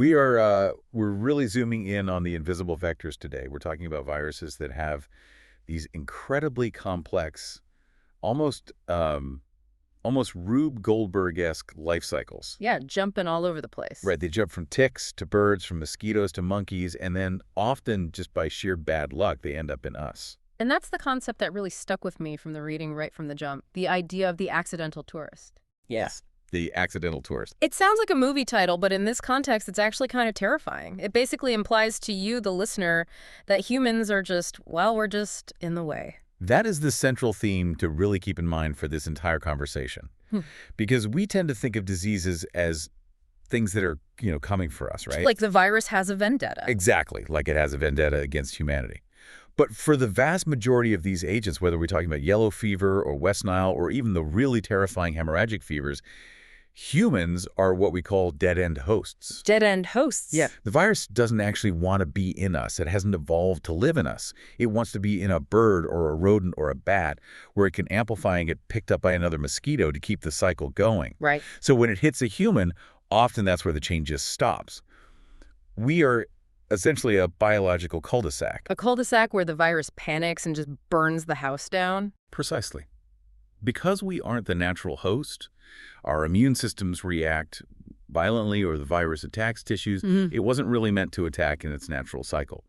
We're really zooming in on the invisible vectors today. We're talking about viruses that have these incredibly complex, almost Rube Goldberg-esque life cycles. Yeah, jumping all over the place. Right, they jump from ticks to birds, from mosquitoes to monkeys, and then often just by sheer bad luck, they end up in us. And that's the concept that really stuck with me from the reading right from the jump, the idea of the accidental tourist. Yes. The accidental tourist. It sounds like a movie title, but in this context, it's actually kind of terrifying. It basically implies to you, the listener, that humans are just, well, we're just in the way. That is the central theme to really keep in mind for this entire conversation. Because we tend to think of diseases as things that are, coming for us, right? Like the virus has a vendetta. Exactly, like it has a vendetta against humanity. But for the vast majority of these agents, whether we're talking about yellow fever or West Nile or even the really terrifying hemorrhagic fevers, humans are what we call dead-end hosts. Dead-end hosts? Yeah. The virus doesn't actually want to be in us. It hasn't evolved to live in us. It wants to be in a bird or a rodent or a bat where it can amplify and get picked up by another mosquito to keep the cycle going. Right. So when it hits a human, often that's where the chain just stops. We are essentially a biological cul-de-sac. A cul-de-sac where the virus panics and just burns the house down? Precisely. Because we aren't the natural host, our immune systems react violently or the virus attacks tissues. It wasn't really meant to attack in its natural cycle.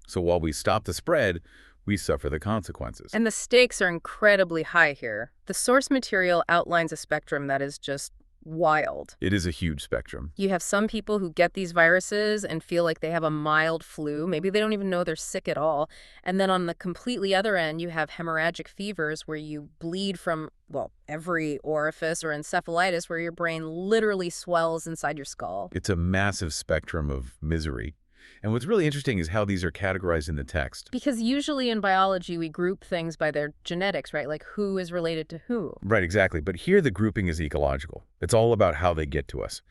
So while we stop the spread, we suffer the consequences. And the stakes are incredibly high here. The source material outlines a spectrum that is just wild. It is a huge spectrum. You have some people who get these viruses and feel like they have a mild flu. Maybe they don't even know they're sick at all. And then on the completely other end, you have hemorrhagic fevers where you bleed from, well, every orifice, or encephalitis where your brain literally swells inside your skull. It's a massive spectrum of misery. And what's really interesting is how these are categorized in the text. Because usually in biology, we group things by their genetics, right? Like who is related to who. Right, exactly. But here the grouping is ecological. It's all about how they get to us.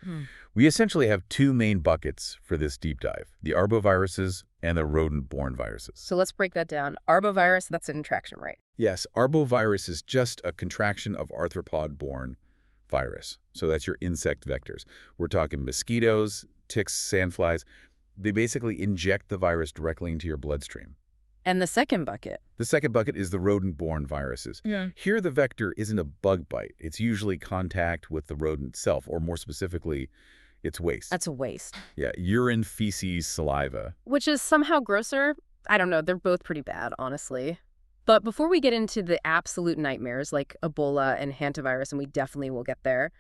We essentially have two main buckets for this deep dive, the arboviruses and the rodent-borne viruses. So let's break that down. Arbovirus, that's an contraction, right? Yes, arbovirus is just a contraction of arthropod-borne virus. So that's your insect vectors. We're talking mosquitoes, ticks, sandflies. They basically inject the virus directly into your bloodstream. And the second bucket? The second bucket is the rodent-borne viruses. Here the vector isn't a bug bite. It's usually contact with the rodent itself, or more specifically, its waste. That's a waste. Yeah, urine, feces, saliva. Which is somehow grosser. I don't know, they're both pretty bad, honestly. But before we get into the absolute nightmares like Ebola and hantavirus, and we definitely will get there,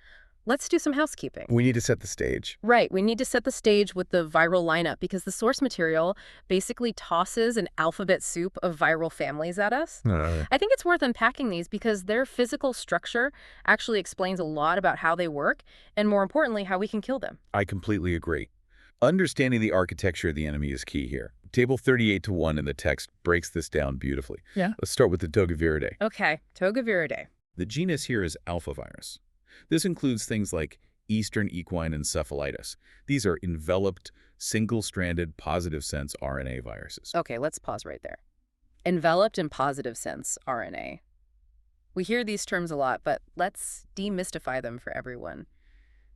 let's do some housekeeping. We need to set the stage. Right. We need to set the stage with the viral lineup because the source material basically tosses an alphabet soup of viral families at us. I think it's worth unpacking these because their physical structure actually explains a lot about how they work and, more importantly, how we can kill them. I completely agree. Understanding the architecture of the enemy is key here. Table 38:1 in the text breaks this down beautifully. Yeah. Let's start with the Togaviridae. Okay, Togaviridae. The genus here is alphavirus. This includes things like eastern equine encephalitis. These are enveloped, single-stranded, positive-sense RNA viruses. Okay, let's pause right there. Enveloped and positive-sense RNA. We hear these terms a lot, but let's demystify them for everyone.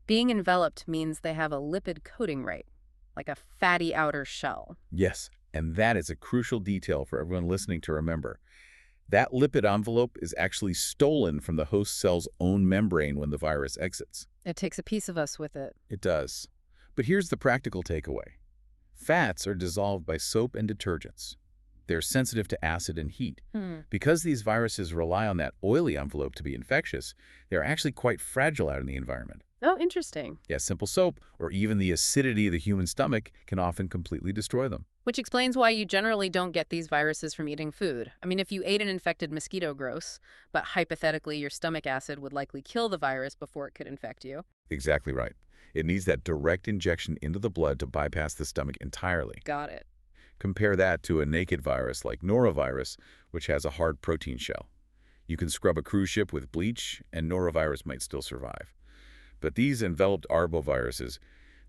Being enveloped means they have a lipid coating, right? Like a fatty outer shell. Yes, and that is a crucial detail for everyone listening to remember. That lipid envelope is actually stolen from the host cell's own membrane when the virus exits. It takes a piece of us with it. It does. But here's the practical takeaway. Fats are dissolved by soap and detergents. They're sensitive to acid and heat. Because these viruses rely on that oily envelope to be infectious, they're actually quite fragile out in the environment. Oh, interesting. Yeah, simple soap or even the acidity of the human stomach can often completely destroy them. Which explains why you generally don't get these viruses from eating food. I mean, if you ate an infected mosquito, gross, but hypothetically your stomach acid would likely kill the virus before it could infect you. Exactly right. It needs that direct injection into the blood to bypass the stomach entirely. Got it. Compare that to a naked virus like norovirus, which has a hard protein shell. You can scrub a cruise ship with bleach, and norovirus might still survive. But these enveloped arboviruses,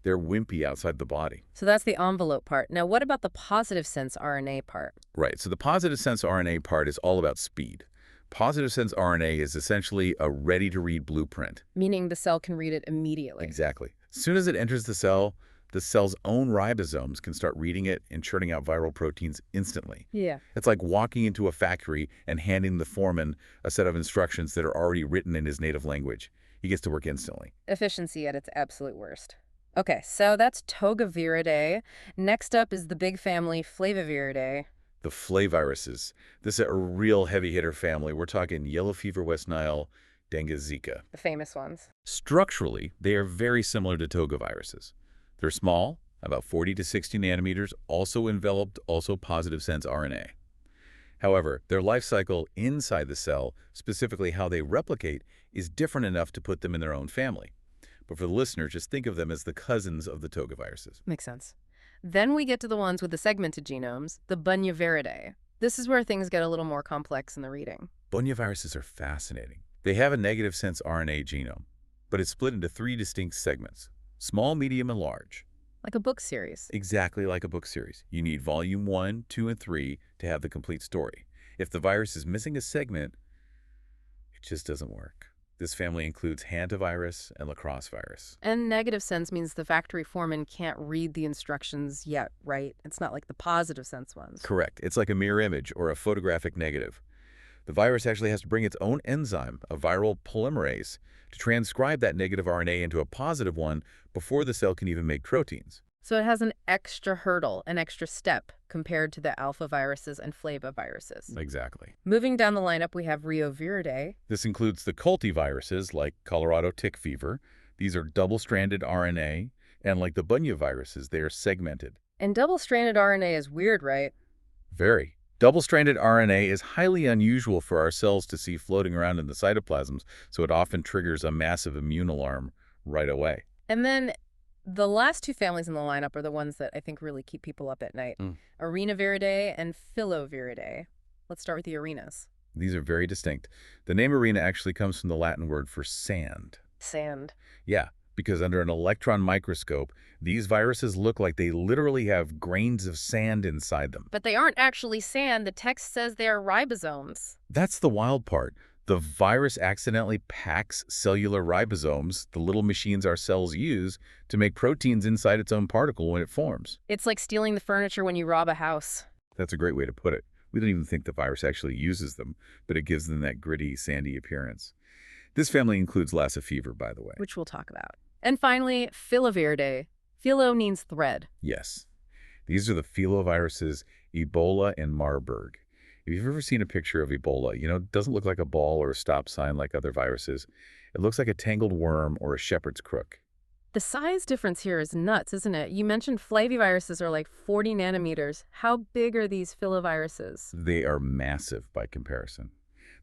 they're wimpy outside the body. So that's the envelope part. Now, what about the positive sense RNA part? Right. So the positive sense RNA part is all about speed. Positive sense RNA is essentially a ready-to-read blueprint. Meaning the cell can read it immediately. Exactly. As soon as it enters the cell, the cell's own ribosomes can start reading it and churning out viral proteins instantly. Yeah. It's like walking into a factory and handing the foreman a set of instructions that are already written in his native language. He gets to work instantly. Efficiency at its absolute worst. Okay, so that's Togaviridae. Next up is the big family Flaviviridae. The flaviruses. This is a real heavy-hitter family. We're talking yellow fever, West Nile, dengue, Zika. The famous ones. Structurally, they are very similar to togaviruses. They're small, about 40 to 60 nanometers, also enveloped, also positive sense RNA. However, their life cycle inside the cell, specifically how they replicate, is different enough to put them in their own family. But for the listener, just think of them as the cousins of the togaviruses. Makes sense. Then we get to the ones with the segmented genomes, the Bunyaviridae. This is where things get a little more complex in the reading. Bunyaviruses are fascinating. They have a negative sense RNA genome, but it's split into 3 distinct segments: small, medium, and large. Like a book series. Exactly like a book series. You need volume 1, 2, and 3 to have the complete story. If the virus is missing a segment, it just doesn't work. This family includes hantavirus and lacrosse virus. And negative sense means the factory foreman can't read the instructions yet, right? It's not like the positive sense ones. Correct. It's like a mirror image or a photographic negative. The virus actually has to bring its own enzyme, a viral polymerase, to transcribe that negative RNA into a positive one before the cell can even make proteins. So it has an extra hurdle, an extra step, compared to the alpha viruses and flaviviruses. Exactly. Moving down the lineup, we have Reoviridae. This includes the cultiviruses like Colorado tick fever. These are double-stranded RNA, and like the bunyaviruses, they are segmented. And double-stranded RNA is weird, right? Very. Double-stranded RNA is highly unusual for our cells to see floating around in the cytoplasms, so it often triggers a massive immune alarm right away. And then the last 2 families in the lineup are the ones that I think really keep people up at night. Arenaviridae and Filoviridae. Let's start with the arenas. These are very distinct. The name arena actually comes from the Latin word for sand. Sand. Yeah, because under an electron microscope, these viruses look like they literally have grains of sand inside them. But they aren't actually sand. The text says they are ribosomes. That's the wild part. The virus accidentally packs cellular ribosomes, the little machines our cells use, to make proteins inside its own particle when it forms. It's like stealing the furniture when you rob a house. That's a great way to put it. We don't even think the virus actually uses them, but it gives them that gritty, sandy appearance. This family includes Lassa fever, by the way. Which we'll talk about. And finally, Filoviridae. Philo means thread. Yes. These are the filoviruses Ebola and Marburg. If you've ever seen a picture of Ebola, it doesn't look like a ball or a stop sign like other viruses. It looks like a tangled worm or a shepherd's crook. The size difference here is nuts, isn't it? You mentioned flaviviruses are like 40 nanometers. How big are these filoviruses? They are massive by comparison.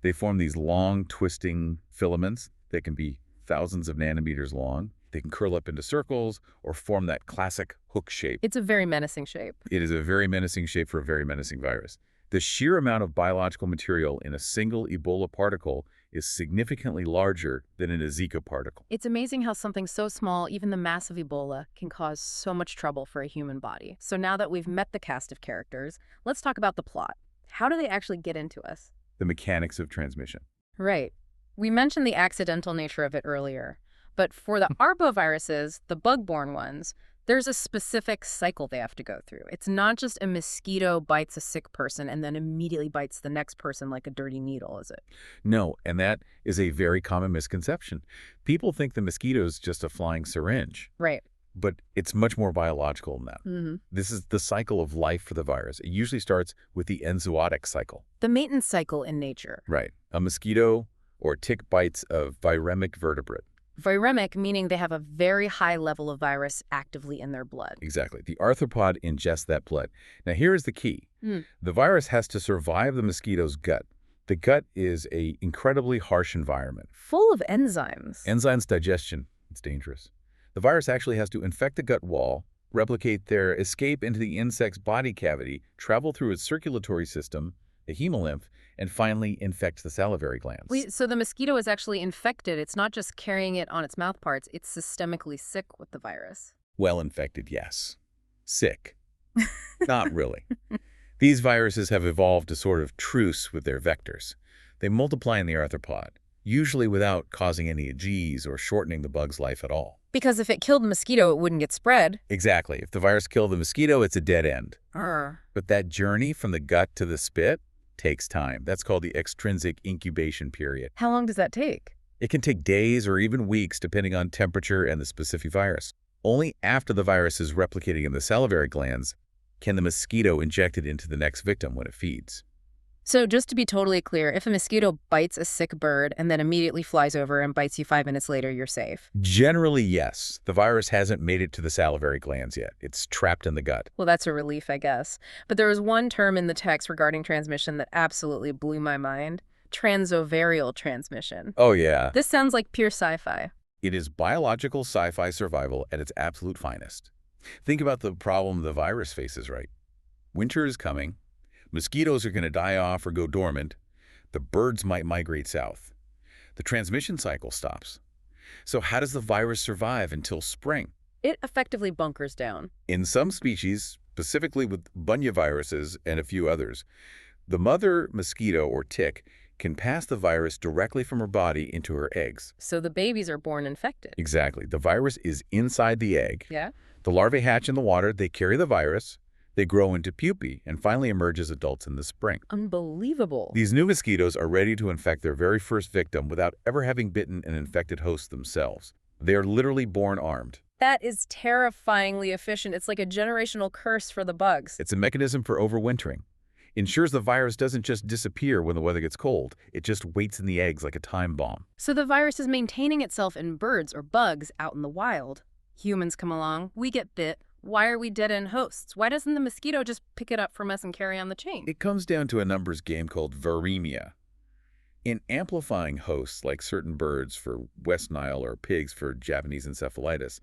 They form these long, twisting filaments that can be thousands of nanometers long. They can curl up into circles or form that classic hook shape. It's a very menacing shape. It is a very menacing shape for a very menacing virus. The sheer amount of biological material in a single Ebola particle is significantly larger than in a Zika particle. It's amazing how something so small, even the massive Ebola, can cause so much trouble for a human body. So now that we've met the cast of characters, let's talk about the plot. How do they actually get into us? The mechanics of transmission. Right. We mentioned the accidental nature of it earlier. But for the arboviruses, the bug-borne ones, there's a specific cycle they have to go through. It's not just a mosquito bites a sick person and then immediately bites the next person like a dirty needle, is it? No, and that is a very common misconception. People think the mosquito is just a flying syringe. Right. But it's much more biological than that. This is the cycle of life for the virus. It usually starts with the enzootic cycle. The maintenance cycle in nature. Right. A mosquito or tick bites a viremic vertebrate. Viremic, meaning they have a very high level of virus actively in their blood. Exactly. The arthropod ingests that blood. Now, here is the key. The virus has to survive the mosquito's gut. The gut is an incredibly harsh environment. Full of enzymes. Enzymes digestion. It's dangerous. The virus actually has to infect the gut wall, replicate there, escape into the insect's body cavity, travel through its circulatory system, the hemolymph, and finally infect the salivary glands. Wait, so the mosquito is actually infected. It's not just carrying it on its mouth parts. It's systemically sick with the virus. Well infected, yes. Sick. Not really. These viruses have evolved a sort of truce with their vectors. They multiply in the arthropod, usually without causing any disease or shortening the bug's life at all. Because if it killed the mosquito, it wouldn't get spread. Exactly. If the virus killed the mosquito, it's a dead end. Arr. But that journey from the gut to the spit takes time. That's called the extrinsic incubation period. How long does that take? It can take days or even weeks depending on temperature and the specific virus. Only after the virus is replicating in the salivary glands can the mosquito inject it into the next victim when it feeds. So just to be totally clear, if a mosquito bites a sick bird and then immediately flies over and bites you 5 minutes later, you're safe? Generally, yes. The virus hasn't made it to the salivary glands yet. It's trapped in the gut. Well, that's a relief, I guess. But there was one term in the text regarding transmission that absolutely blew my mind. Transovarial transmission. Oh, yeah. This sounds like pure sci-fi. It is biological sci-fi survival at its absolute finest. Think about the problem the virus faces, right? Winter is coming. Mosquitoes are going to die off or go dormant. The birds might migrate south. The transmission cycle stops. So how does the virus survive until spring? It effectively bunkers down. In some species, specifically with bunyaviruses and a few others, the mother mosquito or tick can pass the virus directly from her body into her eggs. So the babies are born infected. Exactly. The virus is inside the egg. Yeah? The larvae hatch in the water, they carry the virus, they grow into pupae, and finally emerge as adults in the spring. Unbelievable. These new mosquitoes are ready to infect their very first victim without ever having bitten an infected host themselves. They are literally born armed. That is terrifyingly efficient. It's like a generational curse for the bugs. It's a mechanism for overwintering. Ensures the virus doesn't just disappear when the weather gets cold. It just waits in the eggs like a time bomb. So the virus is maintaining itself in birds or bugs out in the wild. Humans come along, we get bit. Why are we dead-end hosts? Why doesn't the mosquito just pick it up from us and carry on the chain? It comes down to a numbers game called viremia. In amplifying hosts like certain birds for West Nile or pigs for Japanese encephalitis,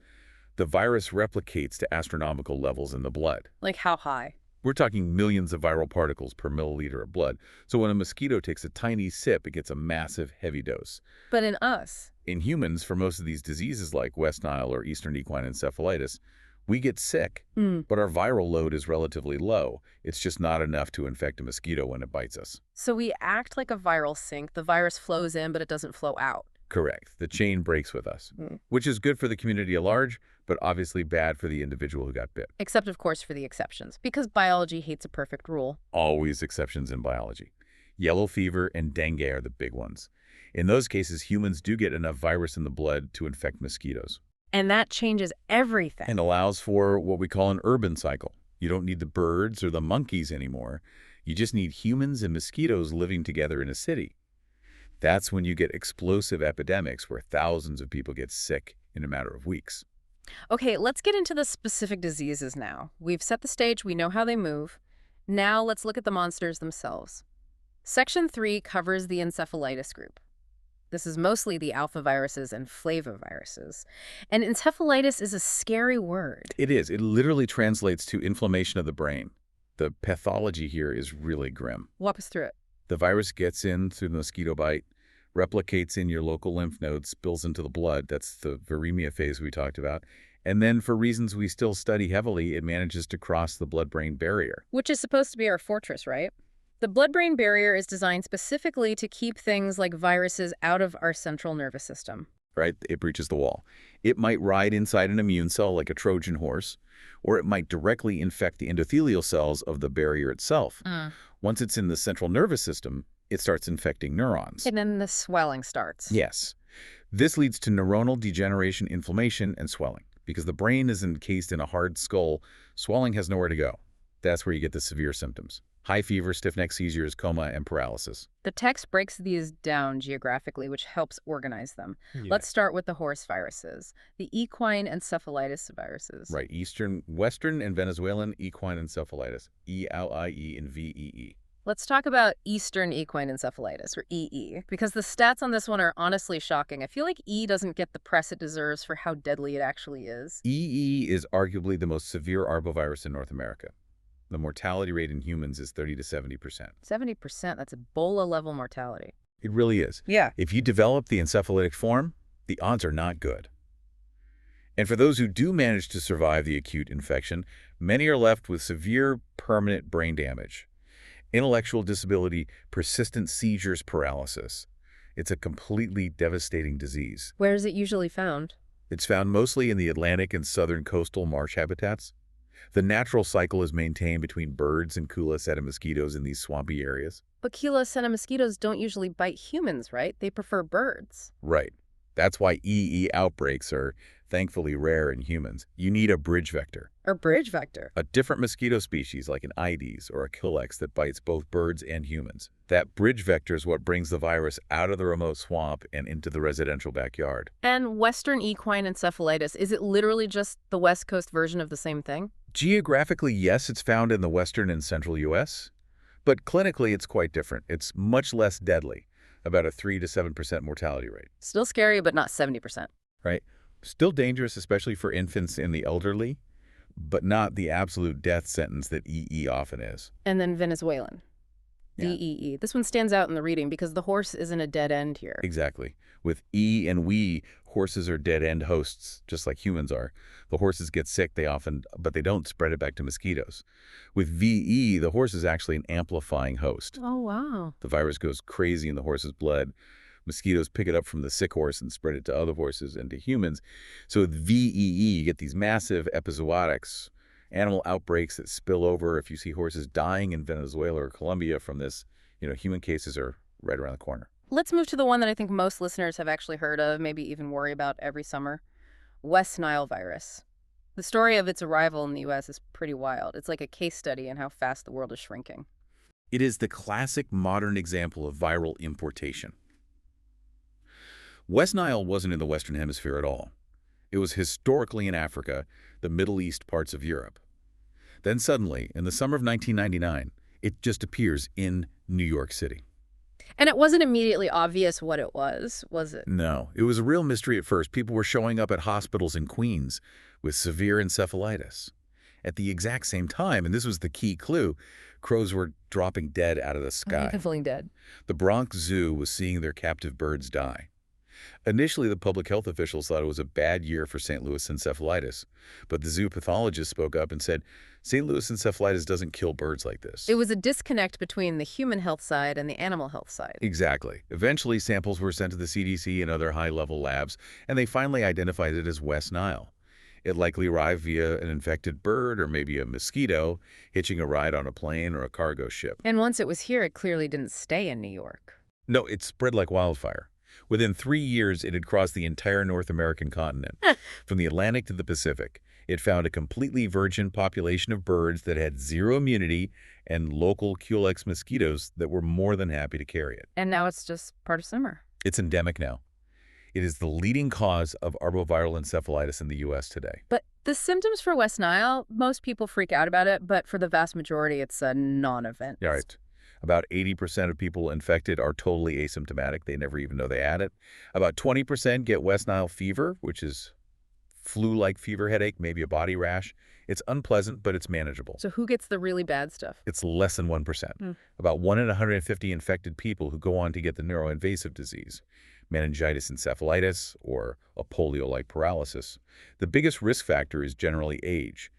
the virus replicates to astronomical levels in the blood. Like how high? We're talking millions of viral particles per milliliter of blood. So when a mosquito takes a tiny sip, it gets a massive, heavy dose. But in us? In humans, for most of these diseases like West Nile or Eastern equine encephalitis, we get sick, but our viral load is relatively low. It's just not enough to infect a mosquito when it bites us. So we act like a viral sink. The virus flows in, but it doesn't flow out. Correct. The chain breaks with us, which is good for the community at large, but obviously bad for the individual who got bit. Except, of course, for the exceptions, because biology hates a perfect rule. Always exceptions in biology. Yellow fever and dengue are the big ones. In those cases, humans do get enough virus in the blood to infect mosquitoes. And that changes everything. And allows for what we call an urban cycle. You don't need the birds or the monkeys anymore. You just need humans and mosquitoes living together in a city. That's when you get explosive epidemics where thousands of people get sick in a matter of weeks. Okay, let's get into the specific diseases now. We've set the stage, we know how they move. Now let's look at the monsters themselves. Section 3 covers the encephalitis group. This is mostly the alphaviruses and flavoviruses. And encephalitis is a scary word. It is. It literally translates to inflammation of the brain. The pathology here is really grim. Walk us through it. The virus gets in through the mosquito bite, replicates in your local lymph nodes, spills into the blood. That's the viremia phase we talked about. And then for reasons we still study heavily, it manages to cross the blood-brain barrier. Which is supposed to be our fortress, right? The blood-brain barrier is designed specifically to keep things like viruses out of our central nervous system. Right? It breaches the wall. It might ride inside an immune cell like a Trojan horse, or it might directly infect the endothelial cells of the barrier itself. Once it's in the central nervous system, it starts infecting neurons. And then the swelling starts. Yes. This leads to neuronal degeneration, inflammation, and swelling. Because the brain is encased in a hard skull, swelling has nowhere to go. That's where you get the severe symptoms. High fever, stiff-neck seizures, coma, and paralysis. The text breaks these down geographically, which helps organize them. Yeah. Let's start with the horse viruses, the equine encephalitis viruses. Right, Western and Venezuelan equine encephalitis, ELIE and VEE. Let's talk about Eastern equine encephalitis, or EE, because the stats on this one are honestly shocking. I feel like E doesn't get the press it deserves for how deadly it actually is. EE is arguably the most severe arbovirus in North America. The mortality rate in humans is 30 to 70%. 70%? That's Ebola-level mortality. It really is. Yeah. If you develop the encephalitic form, the odds are not good. And for those who do manage to survive the acute infection, many are left with severe permanent brain damage, intellectual disability, persistent seizures, paralysis. It's a completely devastating disease. Where is it usually found? It's found mostly in the Atlantic and southern coastal marsh habitats. The natural cycle is maintained between birds and Culex mosquitoes in these swampy areas. But Culex mosquitoes don't usually bite humans, right? They prefer birds. Right. That's why EE outbreaks are thankfully rare in humans. You need a bridge vector. Or bridge vector. A different mosquito species like an Aedes or a Culex that bites both birds and humans. That bridge vector is what brings the virus out of the remote swamp and into the residential backyard. And Western equine encephalitis, is it literally just the West Coast version of the same thing? Geographically, yes, it's found in the western and central U.S., but clinically it's quite different. It's much less deadly, about a 3 to 7% mortality rate. Still scary, but not 70%. Right? Still dangerous, especially for infants and the elderly, but not the absolute death sentence that EE often is. And then Venezuelan. Yeah. VEE. This one stands out in the reading because the horse isn't a dead end here. Exactly. With E and we, horses are dead-end hosts, just like humans are. The horses get sick, but they don't spread it back to mosquitoes. With VE, the horse is actually an amplifying host. Oh, wow. The virus goes crazy in the horse's blood. Mosquitoes pick it up from the sick horse and spread it to other horses and to humans. So with VEE, you get these massive epizootics, animal outbreaks that spill over. If you see horses dying in Venezuela or Colombia from this, human cases are right around the corner. Let's move to the one that I think most listeners have actually heard of, maybe even worry about every summer. West Nile virus. The story of its arrival in the U.S. is pretty wild. It's like a case study in how fast the world is shrinking. It is the classic modern example of viral importation. West Nile wasn't in the Western Hemisphere at all. It was historically in Africa, the Middle East, parts of Europe. Then suddenly, in the summer of 1999, it just appears in New York City. And it wasn't immediately obvious what it was it? No, it was a real mystery at first. People were showing up at hospitals in Queens with severe encephalitis. At the exact same time, and this was the key clue, crows were dropping dead out of the sky. Falling dead. The Bronx Zoo was seeing their captive birds die. Initially, the public health officials thought it was a bad year for St. Louis encephalitis, but the zoo pathologist spoke up and said, St. Louis encephalitis doesn't kill birds like this. It was a disconnect between the human health side and the animal health side. Exactly. Eventually, samples were sent to the CDC and other high-level labs, and they finally identified it as West Nile. It likely arrived via an infected bird or maybe a mosquito, hitching a ride on a plane or a cargo ship. And once it was here, it clearly didn't stay in New York. No, it spread like wildfire. Within 3 years, it had crossed the entire North American continent. From the Atlantic to the Pacific, it found a completely virgin population of birds that had zero immunity and local Culex mosquitoes that were more than happy to carry it. And now it's just part of summer. It's endemic now. It is the leading cause of arboviral encephalitis in the U.S. today. But the symptoms for West Nile, most people freak out about it, but for the vast majority, it's a non-event. Yeah, right. About 80% of people infected are totally asymptomatic. They never even know they had it. About 20% get West Nile fever, which is flu-like fever headache, maybe a body rash. It's unpleasant, but it's manageable. So who gets the really bad stuff? It's less than 1%. About 1 in 150 infected people who go on to get the neuroinvasive disease, meningitis encephalitis, or a polio-like paralysis. The biggest risk factor is generally age.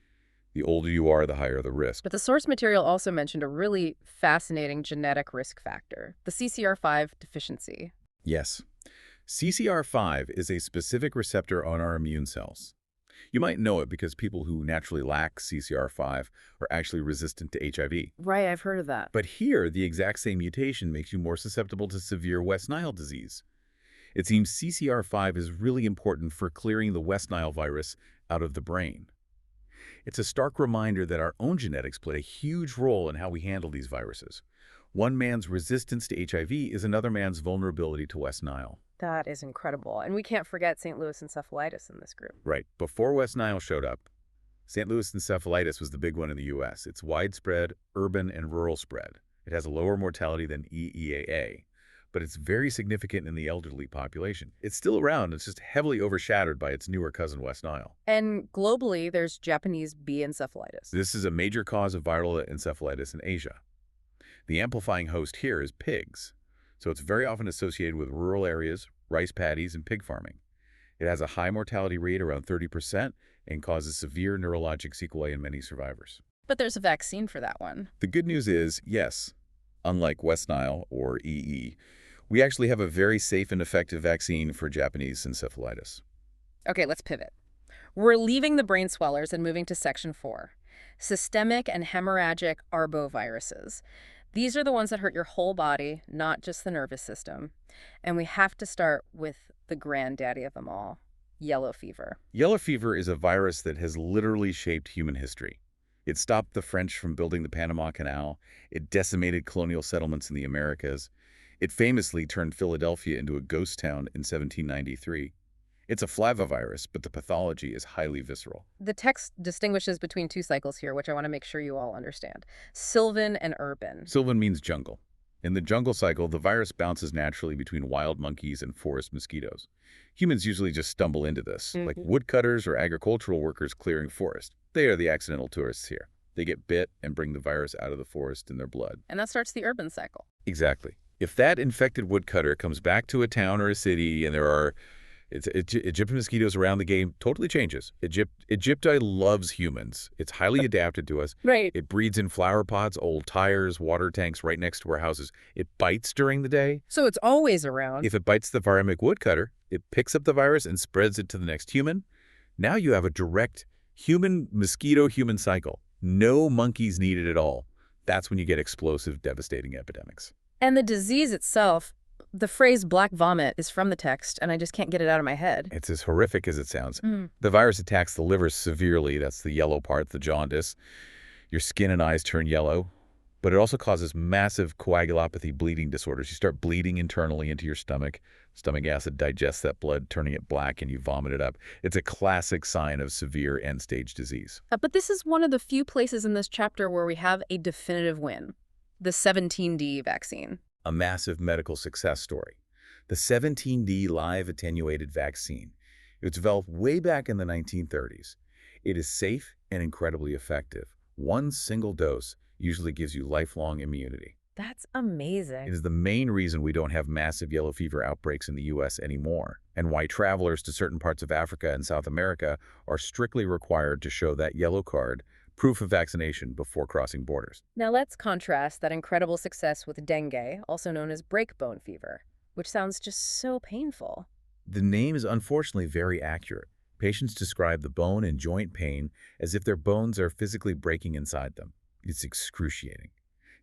The older you are, the higher the risk. But the source material also mentioned a really fascinating genetic risk factor, the CCR5 deficiency. Yes. CCR5 is a specific receptor on our immune cells. You might know it because people who naturally lack CCR5 are actually resistant to HIV. Right, I've heard of that. But here, the exact same mutation makes you more susceptible to severe West Nile disease. It seems CCR5 is really important for clearing the West Nile virus out of the brain. It's a stark reminder that our own genetics play a huge role in how we handle these viruses. One man's resistance to HIV is another man's vulnerability to West Nile. That is incredible. And we can't forget St. Louis encephalitis in this group. Right. Before West Nile showed up, St. Louis encephalitis was the big one in the U.S. It's widespread, urban, and rural spread. It has a lower mortality than EEAA, but it's very significant in the elderly population. It's still around. It's just heavily overshadowed by its newer cousin, West Nile. And globally, there's Japanese bee encephalitis. This is a major cause of viral encephalitis in Asia. The amplifying host here is pigs, so it's very often associated with rural areas, rice paddies, and pig farming. It has a high mortality rate, around 30%, and causes severe neurologic sequelae in many survivors. But there's a vaccine for that one. The good news is, yes, unlike West Nile or EE, We actually have a very safe and effective vaccine for Japanese encephalitis. Okay, let's pivot. We're leaving the brain swellers and moving to Section 4. Systemic and hemorrhagic arboviruses. These are the ones that hurt your whole body, not just the nervous system. And we have to start with the granddaddy of them all, yellow fever. Yellow fever is a virus that has literally shaped human history. It stopped the French from building the Panama Canal. It decimated colonial settlements in the Americas. It famously turned Philadelphia into a ghost town in 1793. It's a flavivirus, but the pathology is highly visceral. The text distinguishes between two cycles here, which I want to make sure you all understand. Sylvan and urban. Sylvan means jungle. In the jungle cycle, the virus bounces naturally between wild monkeys and forest mosquitoes. Humans usually just stumble into this, like woodcutters or agricultural workers clearing forest. They are the accidental tourists here. They get bit and bring the virus out of the forest in their blood. And that starts the urban cycle. Exactly. If that infected woodcutter comes back to a town or a city and there are Egyptian mosquitoes around the game, totally changes. Egypti loves humans. It's highly adapted to us. Right. It breeds in flower pots, old tires, water tanks right next to our houses. It bites during the day. So it's always around. If it bites the viremic woodcutter, it picks up the virus and spreads it to the next human. Now you have a direct human-mosquito-human cycle. No monkeys needed at all. That's when you get explosive, devastating epidemics. And the disease itself, the phrase black vomit is from the text, and I just can't get it out of my head. It's as horrific as it sounds. The virus attacks the liver severely. That's the yellow part, the jaundice. Your skin and eyes turn yellow. But it also causes massive coagulopathy bleeding disorders. You start bleeding internally into your stomach. Stomach acid digests that blood, turning it black, and you vomit it up. It's a classic sign of severe end-stage disease. But this is one of the few places in this chapter where we have a definitive win. The 17D vaccine. A massive medical success story. The 17D live attenuated vaccine. It was developed way back in the 1930s. It is safe and incredibly effective. One single dose usually gives you lifelong immunity. That's amazing. It is the main reason we don't have massive yellow fever outbreaks in the U.S. anymore, and why travelers to certain parts of Africa and South America are strictly required to show that yellow card, proof of vaccination, before crossing borders. Now let's contrast that incredible success with dengue, also known as breakbone fever, which sounds just so painful. The name is unfortunately very accurate. Patients describe the bone and joint pain as if their bones are physically breaking inside them. It's excruciating.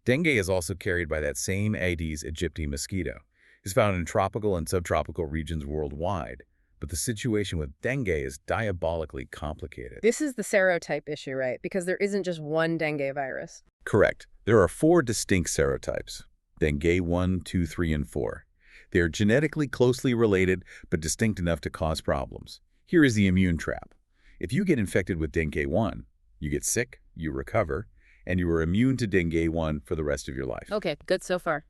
Dengue is also carried by that same Aedes aegypti mosquito. It's found in tropical and subtropical regions worldwide. But the situation with dengue is diabolically complicated. This is the serotype issue, right? Because there isn't just one dengue virus. Correct. There are 4 distinct serotypes: dengue 1, 2, 3, and 4. They are genetically closely related, but distinct enough to cause problems. Here is the immune trap. If you get infected with dengue 1, you get sick, you recover, and you are immune to dengue 1 for the rest of your life. Okay, good so far.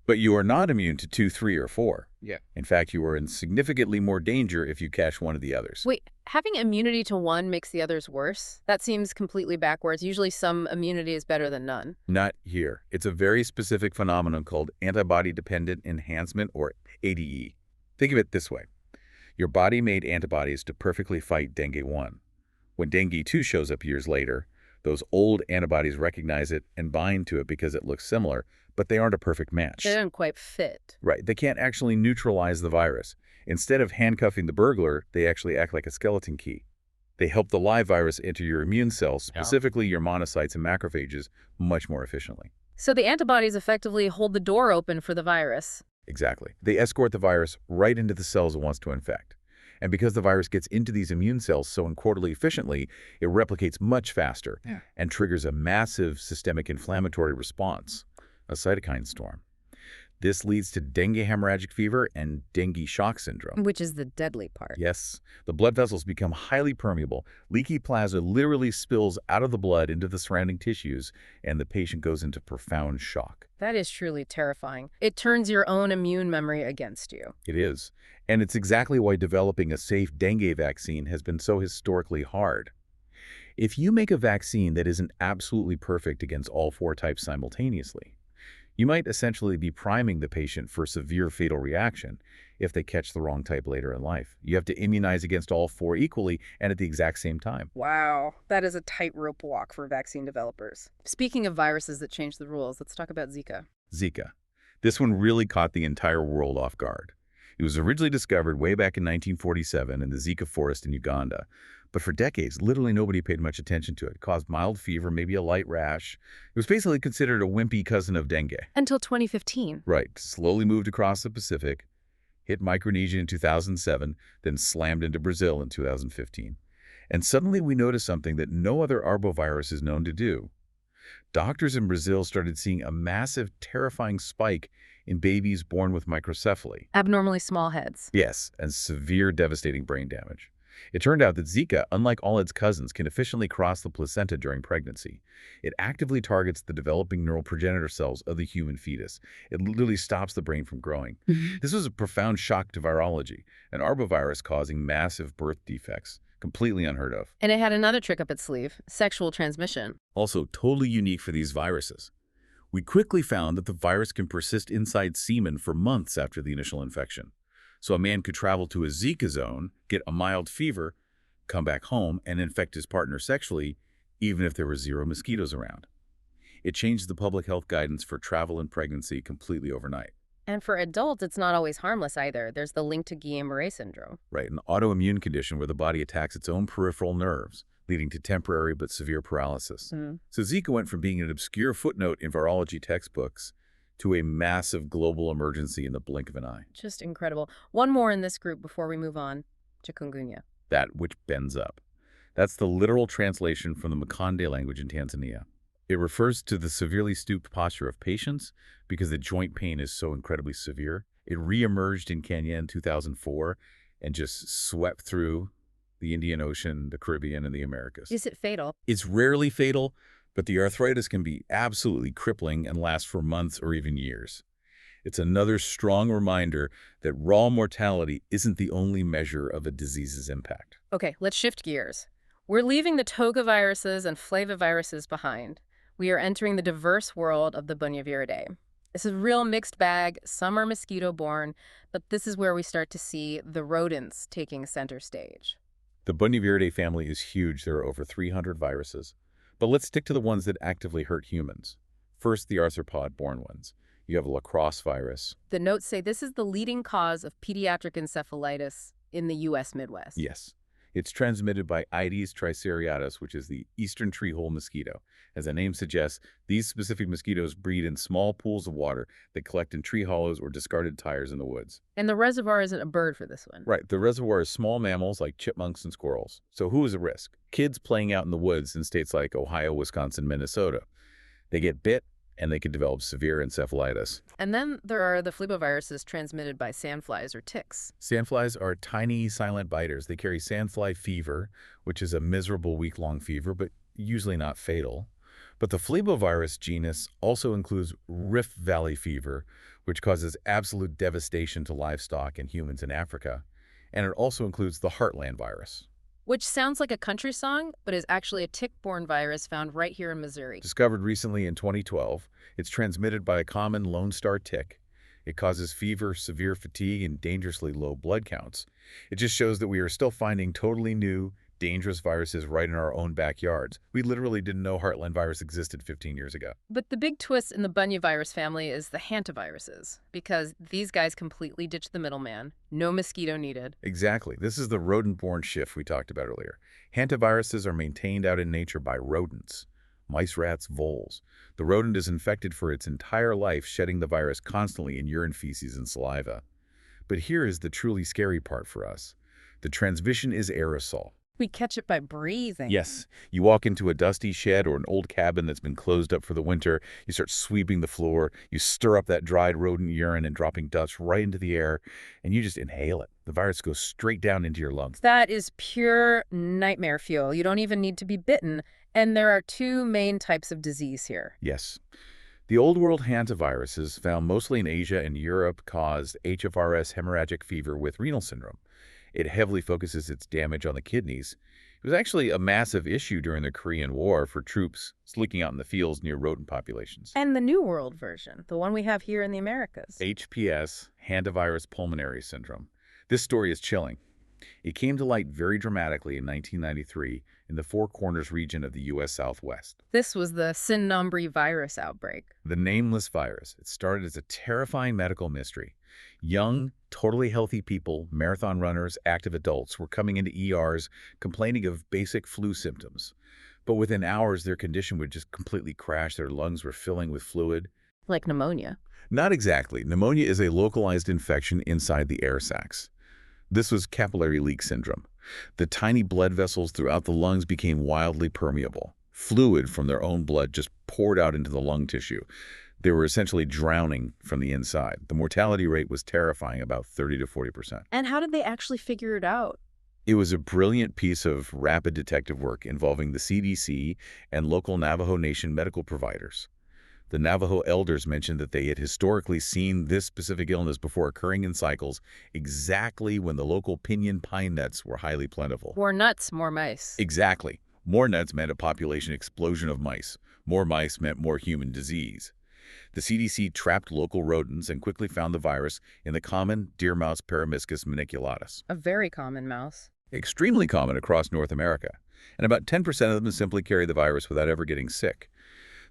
But you are not immune to 2, 3, or 4. Yeah. In fact, you are in significantly more danger if you catch one of the others. Wait, having immunity to one makes the others worse? That seems completely backwards. Usually some immunity is better than none. Not here. It's a very specific phenomenon called antibody-dependent enhancement, or ADE. Think of it this way. Your body made antibodies to perfectly fight dengue 1. When dengue 2 shows up years later, those old antibodies recognize it and bind to it because it looks similar, but they aren't a perfect match. They don't quite fit. Right. They can't actually neutralize the virus. Instead of handcuffing the burglar, they actually act like a skeleton key. They help the live virus enter your immune cells, specifically your monocytes and macrophages, much more efficiently. So the antibodies effectively hold the door open for the virus. Exactly. They escort the virus right into the cells it wants to infect. And because the virus gets into these immune cells so incredibly efficiently, it replicates much faster and triggers a massive systemic inflammatory response, a cytokine storm. This leads to dengue hemorrhagic fever and dengue shock syndrome. Which is the deadly part. Yes. The blood vessels become highly permeable. Leaky plasma literally spills out of the blood into the surrounding tissues, and the patient goes into profound shock. That is truly terrifying. It turns your own immune memory against you. It is. And it's exactly why developing a safe dengue vaccine has been so historically hard. If you make a vaccine that isn't absolutely perfect against all 4 types simultaneously, you might essentially be priming the patient for severe fatal reaction if they catch the wrong type later in life. You have to immunize against all 4 equally and at the exact same time. Wow, that is a tightrope walk for vaccine developers. Speaking of viruses that change the rules, let's talk about Zika. Zika. This one really caught the entire world off guard. It was originally discovered way back in 1947 in the Zika forest in Uganda. But for decades, literally nobody paid much attention to it. It caused mild fever, maybe a light rash. It was basically considered a wimpy cousin of dengue. Until 2015. Right. Slowly moved across the Pacific, hit Micronesia in 2007, then slammed into Brazil in 2015. And suddenly we noticed something that no other arbovirus is known to do. Doctors in Brazil started seeing a massive, terrifying spike in babies born with microcephaly. Abnormally small heads. Yes, and severe, devastating brain damage. It turned out that Zika, unlike all its cousins, can efficiently cross the placenta during pregnancy. It actively targets the developing neural progenitor cells of the human fetus. It literally stops the brain from growing. This was a profound shock to virology, an arbovirus causing massive birth defects, completely unheard of. And it had another trick up its sleeve, sexual transmission. Also totally unique for these viruses. We quickly found that the virus can persist inside semen for months after the initial infection. So a man could travel to a Zika zone, get a mild fever, come back home, and infect his partner sexually, even if there were 0 mosquitoes around. It changed the public health guidance for travel and pregnancy completely overnight. And for adults, it's not always harmless either. There's the link to Guillain-Barré syndrome. Right, an autoimmune condition where the body attacks its own peripheral nerves, leading to temporary but severe paralysis. So Zika went from being an obscure footnote in virology textbooks to a massive global emergency in the blink of an eye. Just incredible. One more in this group before we move on. Chikungunya. That which bends up. That's the literal translation from the Makonde language in Tanzania. It refers to the severely stooped posture of patients because the joint pain is so incredibly severe. It reemerged in Kenya in 2004 and just swept through the Indian Ocean, the Caribbean, and the Americas. Is it fatal? It's rarely fatal, but the arthritis can be absolutely crippling and last for months or even years. It's another strong reminder that raw mortality isn't the only measure of a disease's impact. Okay, let's shift gears. We're leaving the toga viruses and flaviviruses behind. We are entering the diverse world of the Bunyaviridae. This is a real mixed bag. Some are mosquito-borne, but this is where we start to see the rodents taking center stage. The Bunyaviridae family is huge. There are over 300 viruses. But let's stick to the ones that actively hurt humans. First, the arthropod-borne ones. You have a lacrosse virus. The notes say this is the leading cause of pediatric encephalitis in the U.S. Midwest. Yes. It's transmitted by Aedes triceriatus, which is the eastern treehole mosquito. As the name suggests, these specific mosquitoes breed in small pools of water that collect in tree hollows or discarded tires in the woods. And the reservoir isn't a bird for this one. Right. The reservoir is small mammals like chipmunks and squirrels. So who is at risk? Kids playing out in the woods in states like Ohio, Wisconsin, Minnesota. They get bit, and they can develop severe encephalitis. And then there are the flaviviruses transmitted by sandflies or ticks. Sandflies are tiny, silent biters. They carry sandfly fever, which is a miserable week-long fever, but usually not fatal. But the flavivirus genus also includes Rift Valley fever, which causes absolute devastation to livestock and humans in Africa. And it also includes the Heartland virus, Which sounds like a country song, but is actually a tick-borne virus found right here in Missouri. discovered recently in 2012. It's transmitted by a common Lone Star tick. It causes fever, severe fatigue, and dangerously low blood counts. It just shows that we are still finding totally new, dangerous viruses right in our own backyards. We literally didn't know Heartland virus existed 15 years ago. But the big twist in the bunyavirus family is the hantaviruses, because these guys completely ditch the middleman. No mosquito needed. Exactly. This is the rodent-borne shift we talked about earlier. Hantaviruses are maintained out in nature by rodents. Mice, rats, voles. The rodent is infected for its entire life, shedding the virus constantly in urine, feces, and saliva. But here is the truly scary part for us. The transmission is aerosol. We catch it by breathing. Yes, you walk into a dusty shed or an old cabin that's been closed up for the winter, you start sweeping the floor, you stir up that dried rodent urine and dropping dust right into the air, and you just inhale it. The virus goes straight down into your lungs. That is pure nightmare fuel. You don't even need to be bitten. And there are two main types of disease here. Yes. The Old World hantaviruses, found mostly in Asia and Europe, caused HFRS hemorrhagic fever with renal syndrome. It heavily focuses its damage on the kidneys. It was actually a massive issue during the Korean War for troops sleeking out in the fields near rodent populations. And the New World version, the one we have here in the Americas. HPS, hantavirus pulmonary syndrome. This story is chilling. It came to light very dramatically in 1993 in the Four Corners region of the U.S. Southwest. This was the Sin-Nombre virus outbreak. The nameless virus. It started as a terrifying medical mystery. Young, totally healthy people, marathon runners, active adults, were coming into ERs complaining of basic flu symptoms. But within hours, their condition would just completely crash. Their lungs were filling with fluid. Like pneumonia. Not exactly. Pneumonia is a localized infection inside the air sacs. This was capillary leak syndrome. The tiny blood vessels throughout the lungs became wildly permeable. Fluid from their own blood just poured out into the lung tissue. They were essentially drowning from the inside. The mortality rate was terrifying, about 30 to 40%. And how did they actually figure it out? It was a brilliant piece of rapid detective work involving the CDC and local Navajo Nation medical providers. The Navajo elders mentioned that they had historically seen this specific illness before occurring in cycles exactly when the local pinyon pine nuts were highly plentiful. More nuts, more mice. Exactly. More nuts meant a population explosion of mice. More mice meant more human disease. The CDC trapped local rodents and quickly found the virus in the common deer mouse Paramiscus maniculatus. A very common mouse. Extremely common across North America. And about 10% of them simply carry the virus without ever getting sick.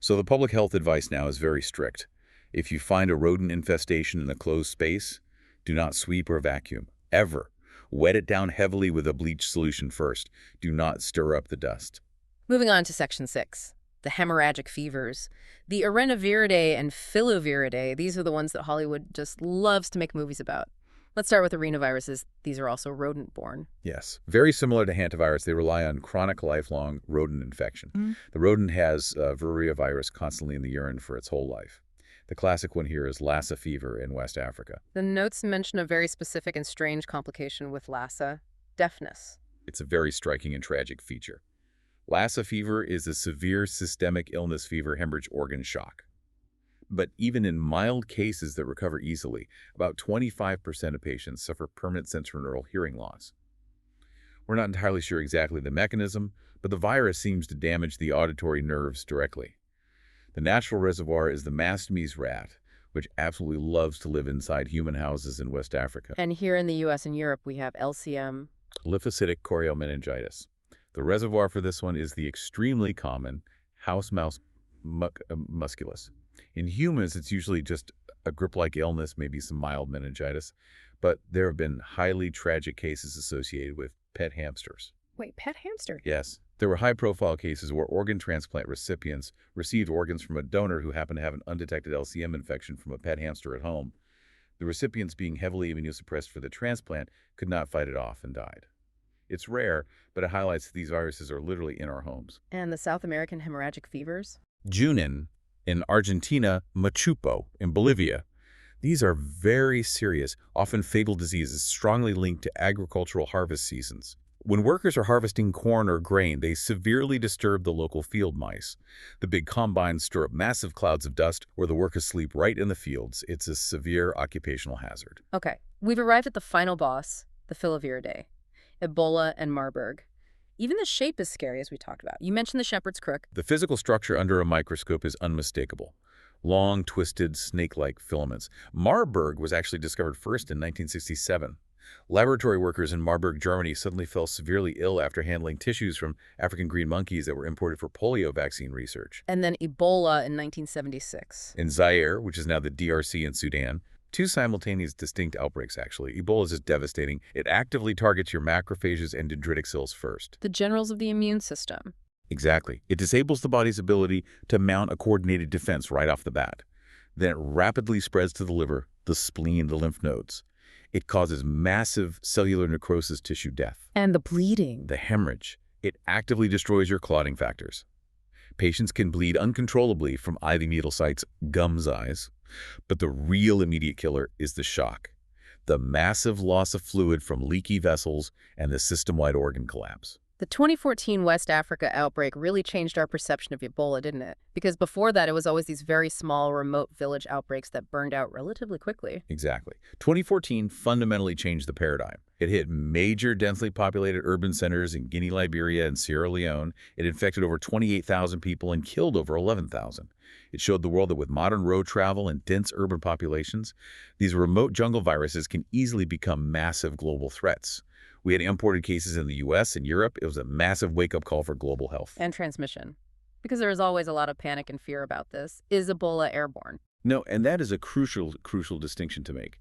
So the public health advice now is very strict. If you find a rodent infestation in a closed space, do not sweep or vacuum, ever. Wet it down heavily with a bleach solution first. Do not stir up the dust. Moving on to Section 6, the hemorrhagic fevers. The arenoviridae and filoviridae, these are the ones that Hollywood just loves to make movies about. Let's start with arenaviruses. These are also rodent-borne. Yes. Very similar to hantavirus, they rely on chronic lifelong rodent infection. The rodent has Vireo virus constantly in the urine for its whole life. The classic one here is Lassa fever in West Africa. The notes mention a very specific and strange complication with Lassa, deafness. It's a very striking and tragic feature. Lassa fever is a severe systemic illness fever hemorrhage organ shock. But even in mild cases that recover easily, about 25% of patients suffer permanent sensorineural hearing loss. We're not entirely sure exactly the mechanism, but the virus seems to damage the auditory nerves directly. The natural reservoir is the Mastomys rat, which absolutely loves to live inside human houses in West Africa. And here in the U.S. and Europe, we have LCM. Lymphocytic choriomeningitis. The reservoir for this one is the extremely common house mouse musculus. In humans, it's usually just a grip-like illness, maybe some mild meningitis, but there have been highly tragic cases associated with pet hamsters. Wait, pet hamster? Yes. There were high-profile cases where organ transplant recipients received organs from a donor who happened to have an undetected LCM infection from a pet hamster at home. The recipients, being heavily immunosuppressed for the transplant, could not fight it off and died. It's rare, but it highlights that these viruses are literally in our homes. And the South American hemorrhagic fevers? Junin in Argentina, Machupo in Bolivia. These are very serious, often fatal diseases strongly linked to agricultural harvest seasons. When workers are harvesting corn or grain, they severely disturb the local field mice. The big combines stir up massive clouds of dust where the workers sleep right in the fields. It's a severe occupational hazard. Okay, we've arrived at the final boss, the filoviridae, Ebola and Marburg. Even the shape is scary, as we talked about. You mentioned the shepherd's crook. The physical structure under a microscope is unmistakable. Long, twisted, snake-like filaments. Marburg was actually discovered first in 1967. Laboratory workers in Marburg, Germany suddenly fell severely ill after handling tissues from African green monkeys that were imported for polio vaccine research. And then Ebola in 1976. In Zaire, which is now the DRC in Sudan, two simultaneous distinct outbreaks, actually. Ebola is just devastating. It actively targets your macrophages and dendritic cells first. The generals of the immune system. Exactly. It disables the body's ability to mount a coordinated defense right off the bat. Then it rapidly spreads to the liver, the spleen, the lymph nodes. It causes massive cellular necrosis, tissue death. And the bleeding. The hemorrhage. It actively destroys your clotting factors. Patients can bleed uncontrollably from IV needle sites, gums eyes. But the real immediate killer is the shock. The massive loss of fluid from leaky vessels and the system-wide organ collapse. The 2014 West Africa outbreak really changed our perception of Ebola, didn't it? Because before that, it was always these very small, remote village outbreaks that burned out relatively quickly. Exactly. 2014 fundamentally changed the paradigm. It hit major densely populated urban centers in Guinea, Liberia, and Sierra Leone. It infected over 28,000 people and killed over 11,000. It showed the world that with modern road travel and dense urban populations, these remote jungle viruses can easily become massive global threats. We had imported cases in the US and Europe. It was a massive wake-up call for global health. And transmission. Because there is always a lot of panic and fear about this. Is Ebola airborne? No, and that is a crucial distinction to make.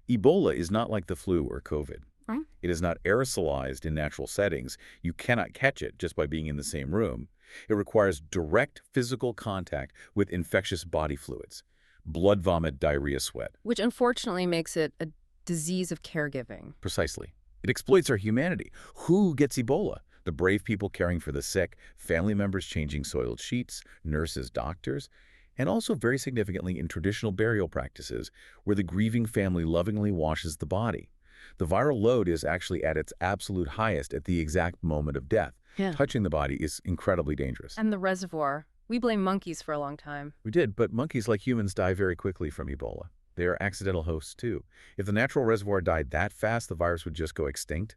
Ebola is not like the flu or COVID. Right. It is not aerosolized in natural settings. You cannot catch it just by being in the same room. It requires direct physical contact with infectious body fluids, blood, vomit, diarrhea, sweat. Which unfortunately makes it a disease of caregiving. Precisely. It exploits our humanity. Who gets Ebola? The brave people caring for the sick, family members changing soiled sheets, nurses, doctors, and also very significantly in traditional burial practices where the grieving family lovingly washes the body. The viral load is actually at its absolute highest at the exact moment of death. Yeah. Touching the body is incredibly dangerous. And the reservoir. We blame monkeys for a long time. We did, but monkeys, like humans, die very quickly from Ebola. They are accidental hosts, too. If the natural reservoir died that fast, the virus would just go extinct.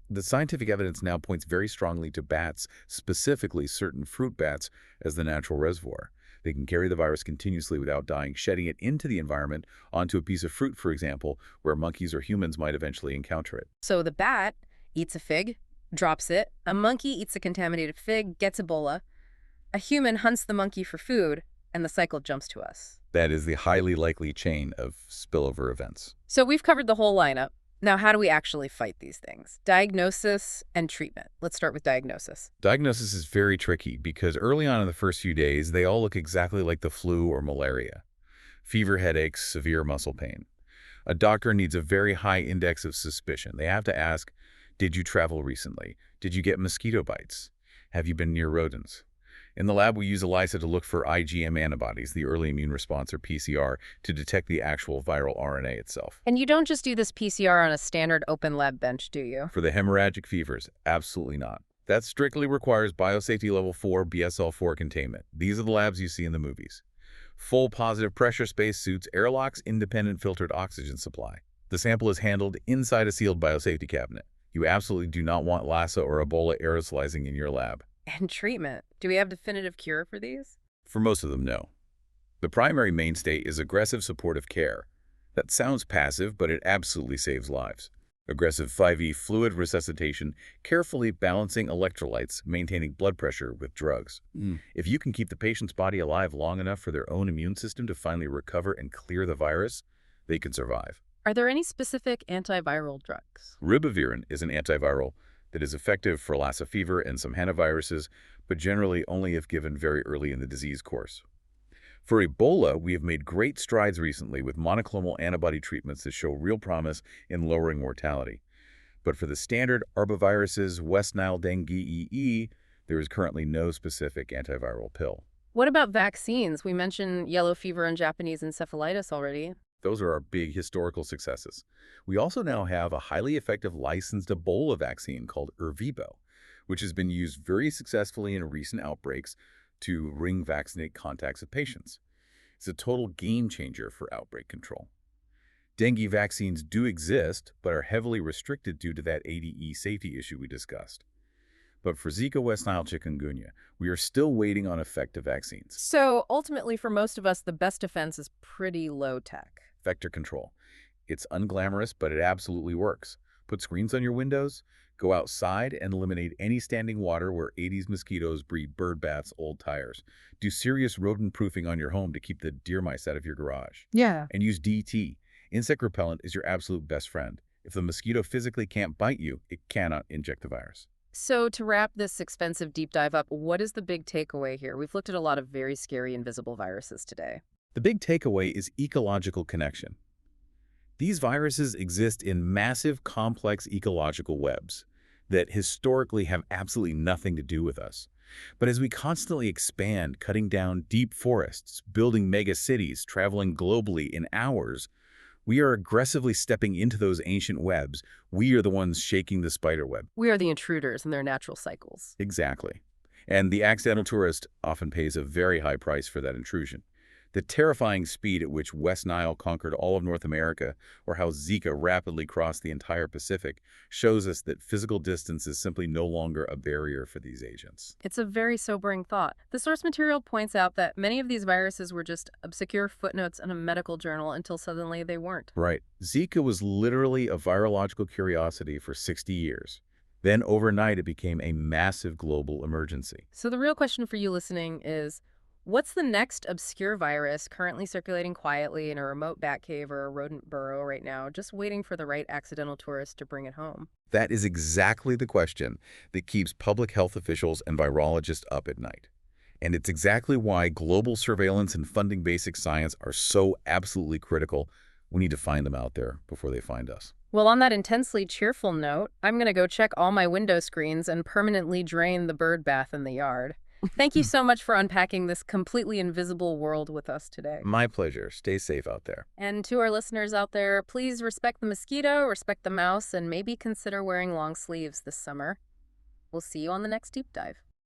The scientific evidence now points very strongly to bats, specifically certain fruit bats, as the natural reservoir. They can carry the virus continuously without dying, shedding it into the environment onto a piece of fruit, for example, where monkeys or humans might eventually encounter it. So the bat eats a fig, drops it. A monkey eats a contaminated fig, gets Ebola. A human hunts the monkey for food, and the cycle jumps to us. That is the highly likely chain of spillover events. So we've covered the whole lineup. Now, how do we actually fight these things? Diagnosis and treatment. Let's start with diagnosis. Diagnosis is very tricky because early on in the first few days, they all look exactly like the flu or malaria. Fever, headaches, severe muscle pain. A doctor needs a very high index of suspicion. They have to ask, did you travel recently? Did you get mosquito bites? Have you been near rodents? In the lab, we use INICET to look for IgM antibodies, the early immune response, or PCR, to detect the actual viral RNA itself. And you don't just do this PCR on a standard open lab bench, do you? For the hemorrhagic fevers, absolutely not. That strictly requires biosafety level 4 BSL-4 containment. These are the labs you see in the movies. Full positive pressure space suits, airlocks, independent filtered oxygen supply. The sample is handled inside a sealed biosafety cabinet. You absolutely do not want Lassa or Ebola aerosolizing in your lab. And treatment. Do we have definitive cure for these? For most of them, no. The primary mainstay is aggressive supportive care. That sounds passive, but it absolutely saves lives. Aggressive 5E fluid resuscitation, carefully balancing electrolytes, maintaining blood pressure with drugs. If you can keep the patient's body alive long enough for their own immune system to finally recover and clear the virus, they can survive. Are there any specific antiviral drugs? Ribavirin is an antiviral that is effective for Lassa fever and some hantaviruses, but generally only if given very early in the disease course. For Ebola, we have made great strides recently with monoclonal antibody treatments that show real promise in lowering mortality. But for the standard arboviruses, West Nile dengue EE, there is currently no specific antiviral pill. What about vaccines? We mentioned yellow fever and Japanese encephalitis already. Those are our big historical successes. We also now have a highly effective licensed Ebola vaccine called Ervebo, which has been used very successfully in recent outbreaks to ring vaccinate contacts of patients. It's a total game changer for outbreak control. Dengue vaccines do exist, but are heavily restricted due to that ADE safety issue we discussed. But for Zika, West Nile, chikungunya, we are still waiting on effective vaccines. So ultimately, for most of us, the best defense is pretty low tech. Vector control. It's unglamorous, but it absolutely works. Put screens on your windows, go outside and eliminate any standing water where Aedes mosquitoes breed bird baths, old tires. Do serious rodent proofing on your home to keep the deer mice out of your garage. Yeah. And use DT. Insect repellent is your absolute best friend. If the mosquito physically can't bite you, it cannot inject the virus. So to wrap this expensive deep dive up, what is the big takeaway here? We've looked at a lot of very scary invisible viruses today. The big takeaway is ecological connection. These viruses exist in massive, complex ecological webs that historically have absolutely nothing to do with us. But as we constantly expand, cutting down deep forests, building mega cities, traveling globally in hours, we are aggressively stepping into those ancient webs. We are the ones shaking the spider web. We are the intruders in their natural cycles. Exactly. And the accidental tourist often pays a very high price for that intrusion. The terrifying speed at which West Nile conquered all of North America, or how Zika rapidly crossed the entire Pacific, shows us that physical distance is simply no longer a barrier for these agents. It's a very sobering thought. The source material points out that many of these viruses were just obscure footnotes in a medical journal until suddenly they weren't. Right. Zika was literally a virological curiosity for 60 years. Then overnight, it became a massive global emergency. So the real question for you listening is, what's the next obscure virus currently circulating quietly in a remote bat cave or a rodent burrow right now, just waiting for the right accidental tourist to bring it home? That is exactly the question that keeps public health officials and virologists up at night. And it's exactly why global surveillance and funding basic science are so absolutely critical. We need to find them out there before they find us. Well, on that intensely cheerful note, I'm going to go check all my window screens and permanently drain the bird bath in the yard. Thank you so much for unpacking this completely invisible world with us today. My pleasure. Stay safe out there. And to our listeners out there, please respect the mosquito, respect the mouse, and maybe consider wearing long sleeves this summer. We'll see you on the next deep dive.